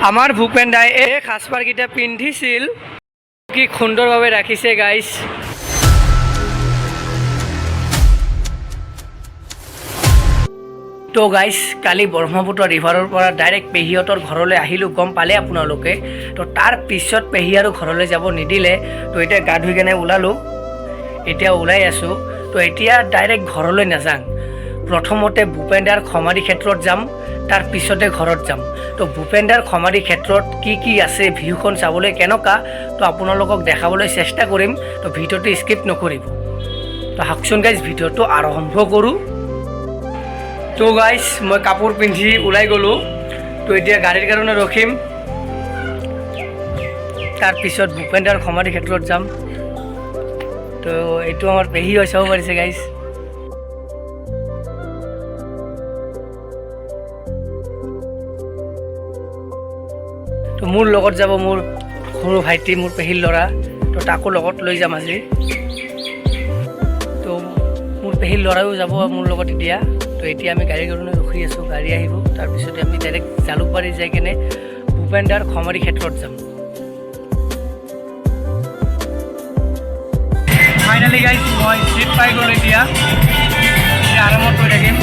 আমাৰ ভূপেন দাই এই সাজপাৰকেইটা পিন্ধিছিল, কি সুন্দৰভাৱে ৰাখিছে গাইজ। তো গাইজ, কালি ব্ৰহ্মপুত্ৰ ৰিভাৰৰ পৰা ডাইৰেক্ট পেহীহঁতৰ ঘৰলৈ আহিলোঁ, গম পালে আপোনালোকে। তো তাৰ পিছত পেহী আৰু ঘৰলৈ যাব নিদিলে, তো এতিয়া গা ধুই কেনে ওলালোঁ, এতিয়া ওলাই আছোঁ। তো এতিয়া ডাইৰেক্ট ঘৰলৈ নাযাওঁ, প্ৰথমতে ভূপেন দাৰ সমাধি ক্ষেত্ৰত যাম, তাৰ পিছতে ঘৰত যাম। তো ভূপেন দাৰ সমাধি ক্ষেত্ৰত কি আছে, ভিউখন চাবলৈ কেনেকুৱা, তো আপোনালোকক দেখাবলৈ চেষ্টা কৰিম। তো ভিডিঅ'টো স্কিপ নকৰিব। তো আহকচোন গাইজ, ভিডিঅ'টো আৰম্ভ কৰোঁ। তো গাইজ, মই কাপোৰ পিন্ধি ওলাই গ'লোঁ। তো এতিয়া গাড়ীৰ কাৰণে ৰখিম, তাৰপিছত ভূপেন দাৰ সমাধি ক্ষেত্ৰত যাম। তো এইটো আমাৰ পেহী হৈ চাব পাৰিছে গাইজ। তো মোৰ লগত যাব মোৰ সৰু ভাইটি, মোৰ পেহীৰ ল'ৰা। তো তাকো লগত লৈ যাম আজি। তো মোৰ পেহীৰ ল'ৰাও যাব মোৰ লগত এতিয়া। তো এতিয়া আমি গাড়ীৰ কাৰণে ৰখি আছোঁ, গাড়ী আহিব, তাৰপিছতে আমি ডাইৰেক্ট জালুকবাৰী যাই কেনে ভূপেন দাৰ সমাধি ক্ষেত্ৰত যাম। ফাইনেলি গাইজ, মই চিট পাই গ'লোঁ। এতিয়া আৰামত গৈ থাকিম।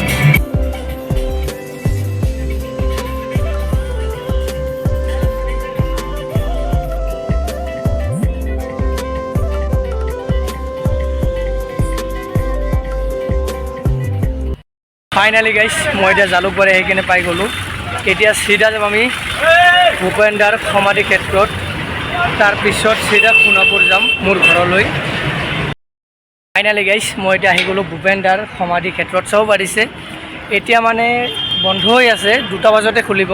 ফাইনেলি গাইজ, মই এতিয়া জালুকবাৰী আহি কিনে পাই গ'লোঁ। এতিয়া চিধা যাম আমি ভূপেন দাৰ সমাধি ক্ষেত্ৰত, তাৰপিছত চিধা সোণাপুৰ যাম মোৰ ঘৰলৈ। ফাইনেলি গাইজ, মই এতিয়া আহি গ'লোঁ ভূপেন দাৰ সমাধি ক্ষেত্ৰত। চাব পাৰিছে এতিয়া মানে বন্ধ হৈ আছে, 2টা বজাতে খুলিব।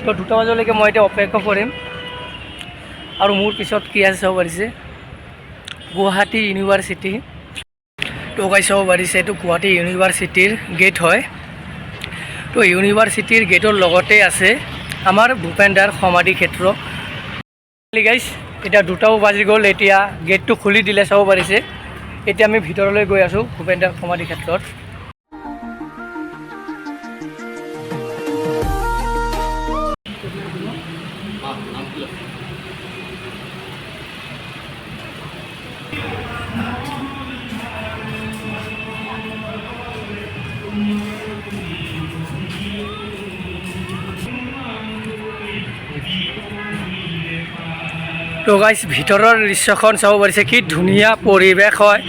তো 2টা বজালৈকে মই এতিয়া অপেক্ষা কৰিম। আৰু মোৰ পিছত কি আছে চাব পাৰিছে, গুৱাহাটী ইউনিভাৰ্চিটি। তো গাইজ চাব পাৰিছে, এইটো গুৱাহাটী ইউনিভাৰ্চিটিৰ গেট হয়। তো ইউনিভাৰ্চিটিৰ গেটৰ লগতে আছে আমাৰ ভূপেন দাৰ সমাধি ক্ষেত্ৰ। গাইজ, এতিয়া 2টাও বাজি গ'ল, এতিয়া গেটটো খুলি দিলে, চাব পাৰিছে। এতিয়া আমি ভিতৰলৈ গৈ আছোঁ ভূপেন দাৰ সমাধি ক্ষেত্ৰত। তো গাইজ, ভিতৰৰ দৃশ্যখন চাব পাৰিছে, কি ধুনীয়া পৰিৱেশ হয়।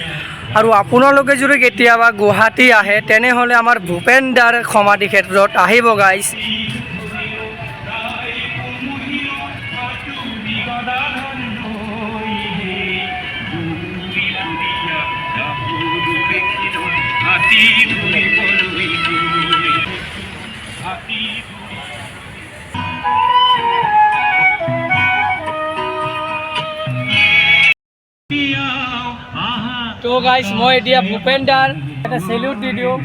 আৰু আপোনালোকে যদি কেতিয়াবা গুৱাহাটী আহে, তেনেহ'লে আমাৰ ভূপেন দাৰ সমাধি ক্ষেত্ৰত আহিব গাইজ। তো গাইজ, মই এতিয়া ভূপেন দাৰ এটা চেলিউট দি দিওঁ।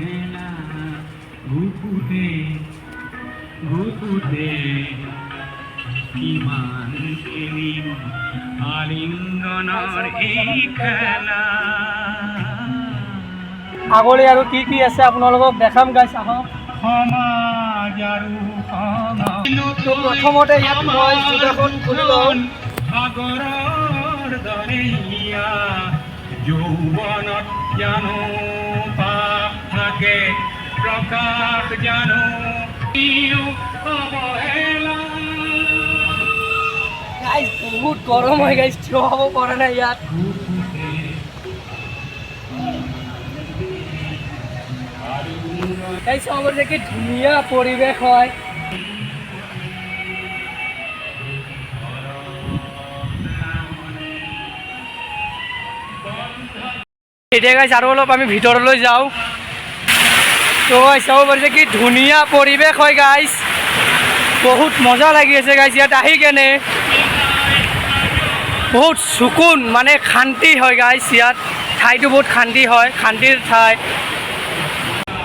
আগলৈ আৰু কি আছে আপোনালোকক দেখাম গাইজ, আহক। তো প্ৰথমতে ইয়াত মই জোতাখন খুলি লওঁ। যৌৱনত জানো পাপ থাকে, প্ৰকাশ জানো বহুত গৰম হয় গাইজ, থিয় হ'ব পৰা নাই ইয়াত। গাইজ চাব যে কি ধুনীয়া পৰিৱেশ হয়। এতিয়া গাইজ আৰু অলপ আমি ভিতৰলৈ যাওঁ। তো গাইজ চাব পাৰিছে কি ধুনীয়া পৰিৱেশ হয় গাইজ, বহুত মজা লাগি আছে গাইজ ইয়াত আহি কেনে। বহুত চকুন, মানে শান্তি হয় গাইজ ইয়াত, ঠাইটো বহুত শান্তি হয়, শান্তিৰ ঠাই।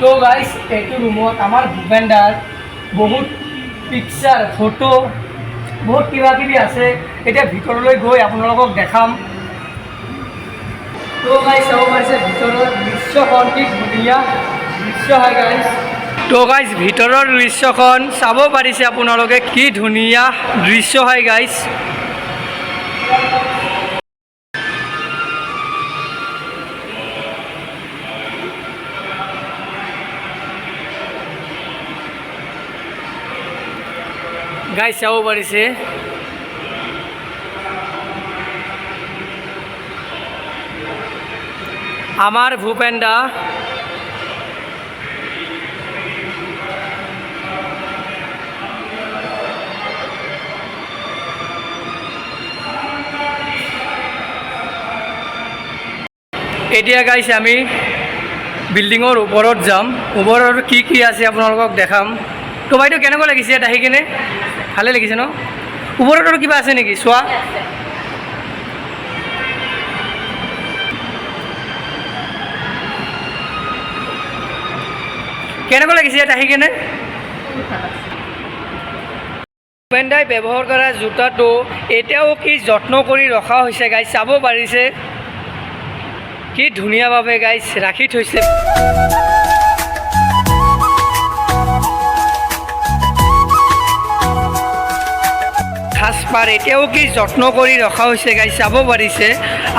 তো গাইজ, এইটো ৰুমত আমাৰ ভূপেন দাৰ বহুত পিকচাৰ, ফটো, বহুত কিবাকিবি আছে। এতিয়া ভিতৰলৈ গৈ আপোনালোকক দেখাম। তো গাইজ চাব পাৰিছে ভিতৰৰ দৃশ্যখন, কি ধুনীয়া দৃশ্য হয় গাইজ। তো গাইজ ভিতৰৰ দৃশ্যখন চাব পাৰিছে আপোনালোকে, কি ধুনীয়া দৃশ্য হয় গাইজ। গাইজ চাব পাৰিছে আমাৰ ভূপেন দা এতিয়া গাইছে আমি বিল্ডিঙৰ ওপৰত যাম, ওপৰত কি কি আছে আপোনালোকক দেখাম। তো বাইদেউ কেনেকুৱা লাগিছে ইয়াত আহি কিনে? ভালে লাগিছে ন? ওপৰত আৰু কিবা আছে নেকি চোৱা? কেনেকুৱা লাগিছে ইয়াত আহি কিনে? ভূপেন দাই ব্যৱহাৰ কৰা জোতাটো এতিয়াও কি যত্ন কৰি ৰখা হৈছে গাইজ, চাব পাৰিছে কি ধুনীয়াভাৱে গাইজ ৰাখি থৈছে। সাজপাৰ এতিয়াও কি যত্ন কৰি ৰখা হৈছে গাইজ, চাব পাৰিছে।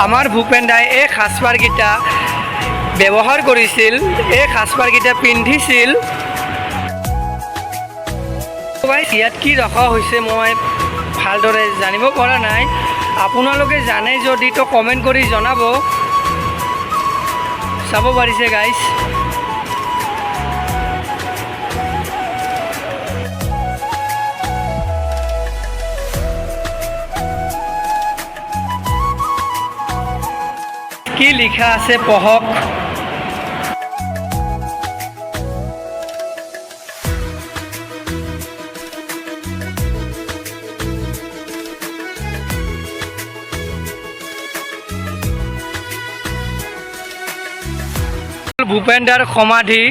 আমাৰ ভূপেন দাই এই সাজপাৰকেইটা ব্যৱহাৰ কৰিছিল, এই সাজপাৰকেইটা পিন্ধিছিল। গাইজ ইয়াত কি ৰখা হৈছে মই ভালদৰে জানিব পৰা নাই, আপোনালোকে জানে যদি তো কমেণ্ট কৰি জনাব। চাব পাৰিছে গাইজ কি লিখা আছে পঢ়ক। ভূপেন দাৰ সমাধি।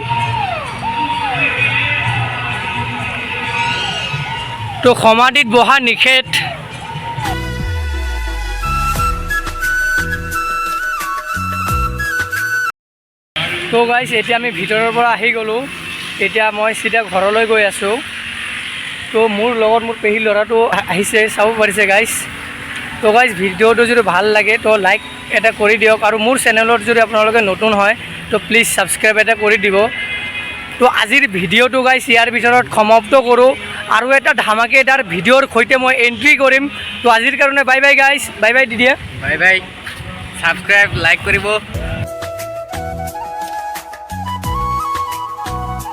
তো সমাধিত বহা নিষেধ। তো গাইজ এতিয়া আমি ভিতৰৰ পৰা আহি গ'লোঁ, এতিয়া মই চিধা ঘৰলৈ গৈ আছোঁ। তো মোৰ লগত মোৰ পেহী ল'ৰাটো আহিছে, চাব পাৰিছে গাইজ। তো গাইজ ভিডিঅ'টো যদি ভাল লাগে তো লাইক এটা কৰি দিয়ক, আৰু মোৰ চেনেলত যদি আপোনালোকে নতুন হয় তো প্লিজ ছাবস্ক্ৰাইব এটা কৰি দিব। তো আজিৰ ভিডিঅ'টো গাইজ ইয়াৰ ভিতৰত সমাপ্ত কৰোঁ, আৰু এটা ধামাকেদাৰ ভিডিঅ'ৰ সৈতে মই এণ্ট্ৰি কৰিম। তো আজিৰ কাৰণে bye bye guys, bye bye দিদিয়া, বাই বাই, ছাবস্ক্ৰাইব লাইক কৰিব।